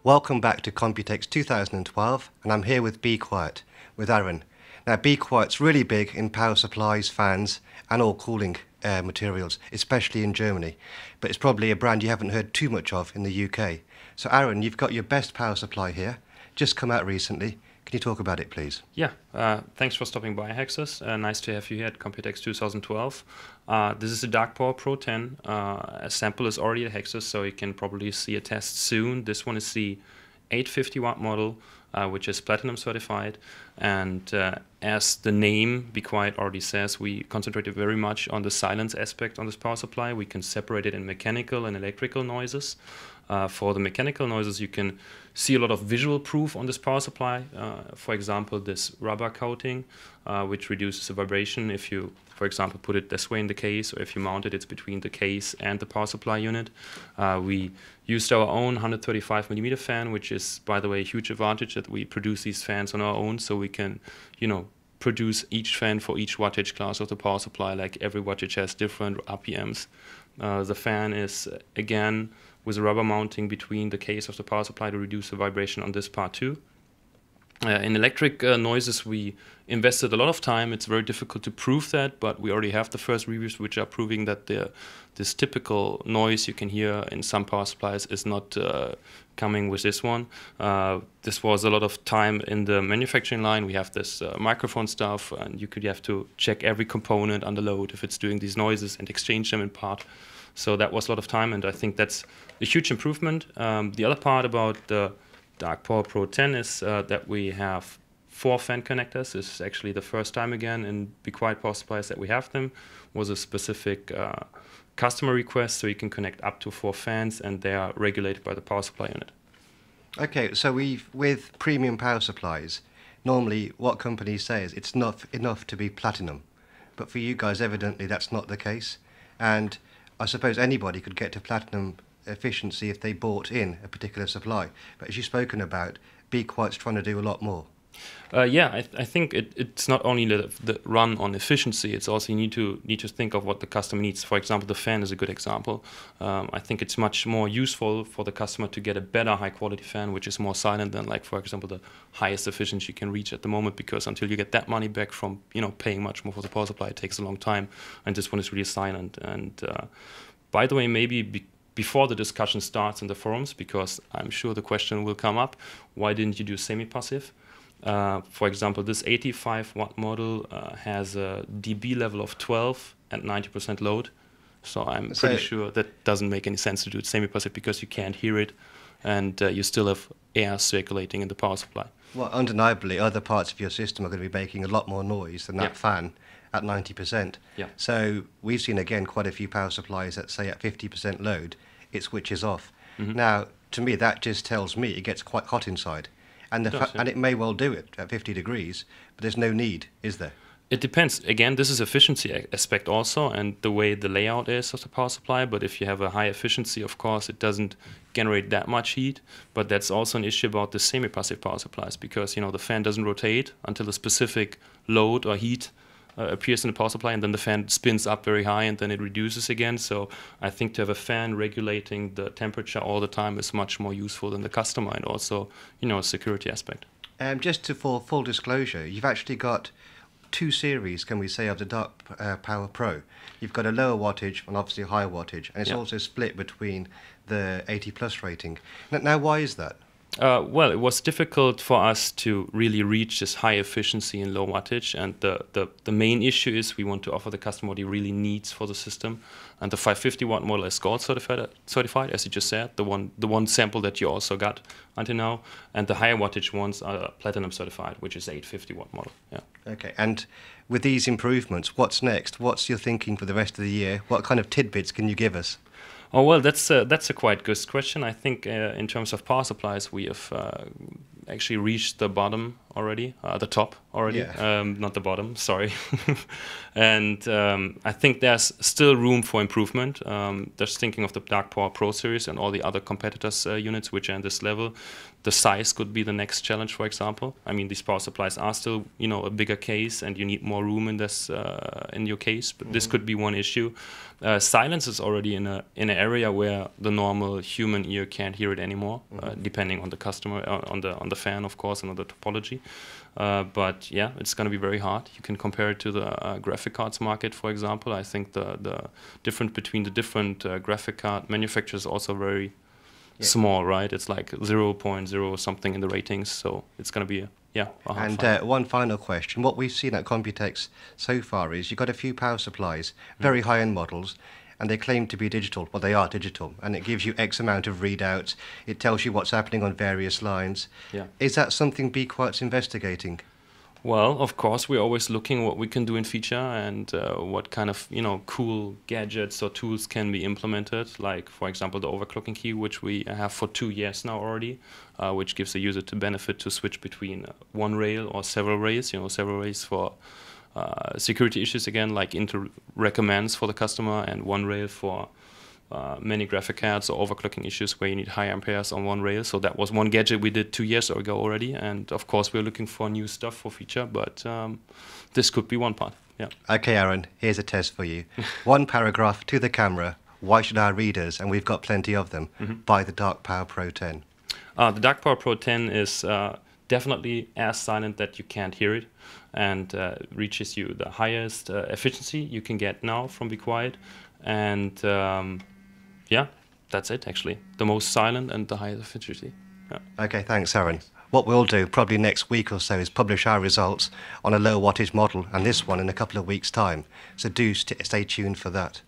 Welcome back to Computex 2012, and I'm here with Be Quiet, with Aaron. Now, Be Quiet's really big in power supplies, fans, and all cooling materials, especially in Germany. But it's probably a brand you haven't heard too much of in the UK. So, Aaron, you've got your best power supply here, just come out recently. Can you talk about it, please? Yeah, thanks for stopping by, Hexus. Nice to have you here at Computex 2012. This is the Dark Power Pro 10. A sample is already at Hexus, so you can probably see a test soon. This one is the 850 watt model, which is platinum certified. And as the name Be Quiet already says, we concentrated very much on the silence aspect on this power supply. We can separate it in mechanical and electrical noises. For the mechanical noises, you can see a lot of visual proof on this power supply. For example, this rubber coating, which reduces the vibration if you, for example, put it this way in the case, or if you mount it, it's between the case and the power supply unit. We used our own 135 millimeter fan, which is, by the way, a huge advantage that we produce these fans on our own, so we can, produce each fan for each wattage class of the power supply. Like every wattage has different RPMs. The fan is, again, with a rubber mounting between the case of the power supply to reduce the vibration on this part too. In electric noises, we invested a lot of time. It's very difficult to prove that, but we already have the first reviews which are proving that this typical noise you can hear in some power supplies is not coming with this one. This was a lot of time in the manufacturing line. We have this microphone stuff, and you have to check every component under load if it's doing these noises and exchange them in part. So that was a lot of time, and I think that's a huge improvement. The other part about the Dark Power Pro 10 is that we have 4 fan connectors. This is actually the first time again in Be Quiet power supplies that we have them. Was a specific customer request, so you can connect up to 4 fans, and they are regulated by the power supply unit. Okay, so with premium power supplies, normally what companies say is it's not enough to be platinum. But for you guys, evidently that's not the case. And I suppose anybody could get to platinum efficiency if they bought in a particular supply. But as you've spoken about, Be Quiet's trying to do a lot more. Yeah, I think it's not only the run on efficiency. It's also you need to think of what the customer needs. For example, the fan is a good example. I think it's much more useful for the customer to get a better high quality fan, which is more silent than, like, for example, the highest efficiency you can reach at the moment. Because until you get that money back from paying much more for the power supply, it takes a long time. And this one is really silent. And by the way, maybe before the discussion starts in the forums, because I'm sure the question will come up, why didn't you do semi-passive? For example, this 85 watt model has a dB level of 12 and 90% load. So I'm pretty sure that doesn't make any sense to do it semi-passive, because you can't hear it, and you still have air circulating in the power supply. Well, undeniably, other parts of your system are going to be making a lot more noise than that fan at 90%. Yeah. So we've seen, again, quite a few power supplies that say at 50% load, it switches off. Now, to me, that just tells me it gets quite hot inside. And, and it may well do it at 50 degrees, but there's no need, is there? It depends. Again, this is efficiency aspect also, and the way the layout is of the power supply. But if you have a high efficiency, of course, it doesn't generate that much heat. But that's also an issue about the semi-passive power supplies, because the fan doesn't rotate until a specific load or heat appears in the power supply, and then the fan spins up very high, and then it reduces again. So I think to have a fan regulating the temperature all the time is much more useful than the customer, and also a security aspect. Just for full disclosure, you've actually got 2 series, can we say, of the Dark Power Pro. You've got a lower wattage and obviously a higher wattage, and it's also split between the 80 plus rating. Now, why is that? Well, it was difficult for us to really reach this high efficiency in low wattage, and the main issue is we want to offer the customer what he really needs for the system. And the 550 watt model is gold certified, as you just said, the one sample that you also got until now, and the higher wattage ones are platinum certified, which is 850 watt model. Yeah. Okay, and with these improvements, what's next? What's your thinking for the rest of the year? What kind of tidbits can you give us? Oh, well, that's a quite good question. I think in terms of power supplies, we have actually reached the bottom already, the top already, Yeah. not the bottom, sorry. And I think there's still room for improvement. Just thinking of the Dark Power Pro series and all the other competitors' units which are in this level, the size could be the next challenge, for example. I mean, these power supplies are still, a bigger case, and you need more room in this in your case. But this could be one issue. Silence is already in an area where the normal human ear can't hear it anymore, depending on the customer, on the fan, of course, and on the topology. But yeah, it's going to be very hard. You can compare it to the graphic cards market, for example. I think the difference between the different graphic card manufacturers is also very small, right? It's like 0.0 something in the ratings, so it's going to be a hard And fight. one final question. What we've seen at Computex so far is you've got a few power supplies, very high-end models, and they claim to be digital. Well, they are digital, and it gives you X amount of readouts. It tells you what's happening on various lines. Yeah. Is that something Be Quiet's investigating? Well, of course, we're always looking what we can do in feature and what kind of cool gadgets or tools can be implemented. Like, for example, the overclocking key, which we have for 2 years now already, which gives the user to benefit to switch between one rail or several rails. Several rails for security issues again, like into recommends for the customer, and one rail for many graphic cards or overclocking issues where you need high amperes on one rail. So that was one gadget we did 2 years ago already, and of course we're looking for new stuff for feature, but this could be one part. Yeah. Okay, Aaron, here's a test for you. One paragraph to the camera. Why should our readers, and we've got plenty of them, buy the Dark Power Pro 10? The Dark Power Pro 10 is definitely as silent that you can't hear it, and reaches you the highest efficiency you can get now from Be Quiet, and yeah, that's it actually. The most silent and the highest efficiency. Yeah. Okay, thanks, Aaron. What we'll do probably next week or so is publish our results on a low wattage model, and this one in a couple of weeks' time. So do stay tuned for that.